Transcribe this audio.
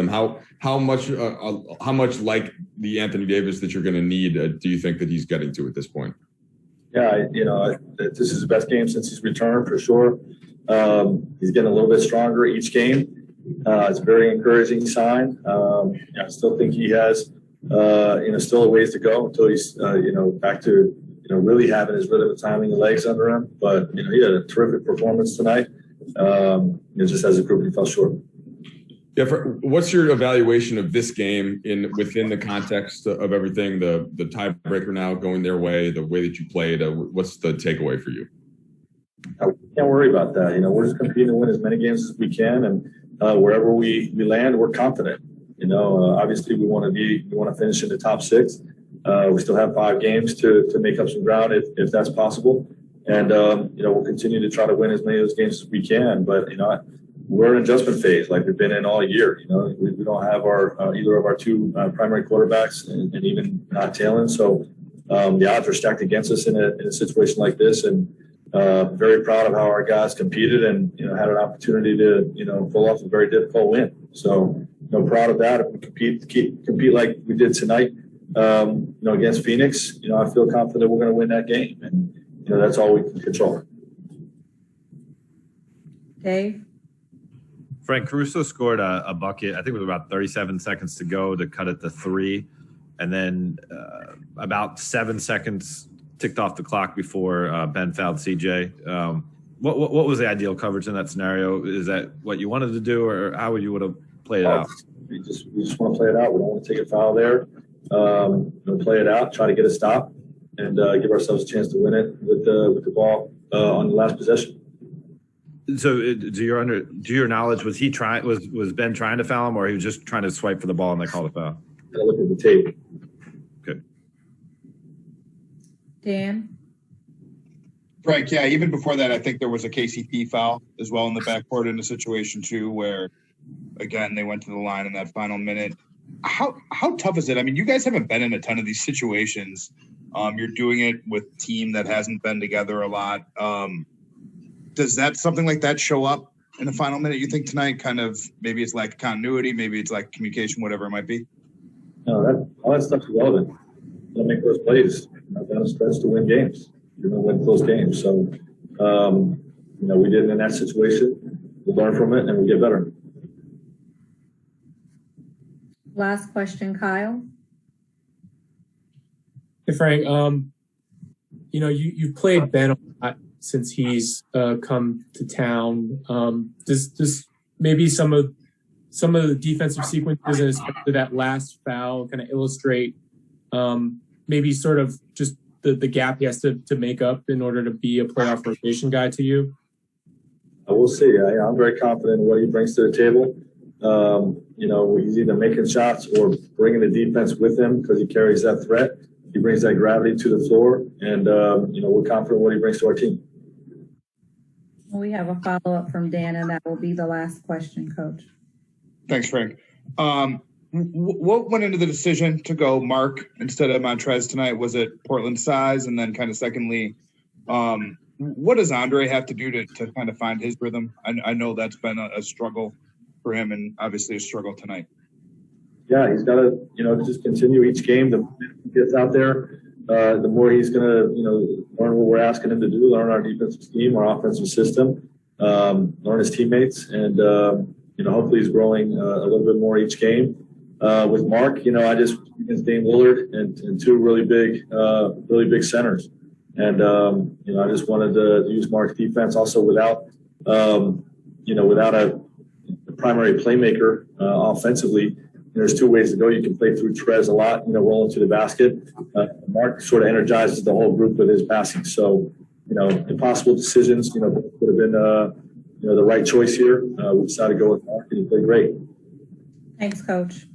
him. How much like the Anthony Davis that you're going to need do you think that he's getting to at this point? Yeah, this is his best game since he's returned for sure. He's getting a little bit stronger each game. It's a very encouraging sign. I still think he has, still a ways to go until he's, back to, really having his rhythm and timing and legs under him. But, he had a terrific performance tonight. Just as a group, he fell short. Yeah, what's your evaluation of this game within the context of everything, the tiebreaker now going their way, the way that you played? What's the takeaway for you? I can't worry about that. We're just competing to win as many games as we can, and wherever we land, we're confident. Obviously we want to finish in the top 6. We still have 5 games to make up some ground if that's possible, and we'll continue to try to win as many of those games as we can. But we're in an adjustment phase like we've been in all year. We don't have either of our 2 primary quarterbacks, and even not Taylor. So the odds are stacked against us in a situation like this, and very proud of how our guys competed and had an opportunity to pull off a very difficult win. So proud of that. If we compete like we did tonight, against Phoenix, I feel confident we're going to win that game, and that's all we can control. Dave? Frank, Caruso scored a bucket, I think it was about 37 seconds to go to cut it to 3. And then about 7 seconds ticked off the clock before Ben fouled CJ. What was the ideal coverage in that scenario? Is that what you wanted to do, or how would you would have played it out? We just want to play it out. We don't want to take a foul there. Play it out, try to get a stop, and give ourselves a chance to win it with the ball on the last possession. So, to your knowledge, was Ben trying to foul him, or he was just trying to swipe for the ball and they called a foul? I look at the tape. Good. Dan? Frank, yeah, even before that, I think there was a KCP foul as well in the backcourt in a situation too, where again they went to the line in that final minute. How tough is it? I mean, you guys haven't been in a ton of these situations. You're doing it with a team that hasn't been together a lot. Does something like that show up in the final minute, you think, tonight? Kind of, maybe it's like continuity, maybe it's like communication, whatever it might be? No, all that stuff's irrelevant. You don't make those plays. You're not down a stretch to win games. You're going to win close games. So, we did it in that situation. We learn from it and we get better. Last question, Kyle. Hey, Frank. You've played Ben a lot since he's come to town. Does maybe some of the defensive sequences, and especially that last foul, kind of illustrate maybe sort of just the gap he has to make up in order to be a playoff rotation guy to you? We'll see. I'm very confident in what he brings to the table. He's either making shots or bringing the defense with him because he carries that threat. He brings that gravity to the floor, and we're confident in what he brings to our team. We have a follow-up from Dan, and that will be the last question, Coach. Thanks, Frank. What went into the decision to go Mark instead of Montrez tonight? Was it Portland size? And then kind of secondly, what does Andre have to do to kind of find his rhythm? I know that's been a struggle for him, and obviously a struggle tonight. Yeah, he's got to, just continue each game. The more he gets out there, the more he's going to, learn what we're asking him to do, learn our defensive scheme, our offensive system, learn his teammates, and, hopefully he's growing a little bit more each game. With Mark, I just against Dame Lillard and 2 really big centers. And, I just wanted to use Mark's defense also without a primary playmaker offensively. There's 2 ways to go. You can play through Trez a lot, rolling to the basket. Mark sort of energizes the whole group with his passing. So, impossible decisions, would have been, the right choice here. We decided to go with Mark, and he played great. Thanks, Coach.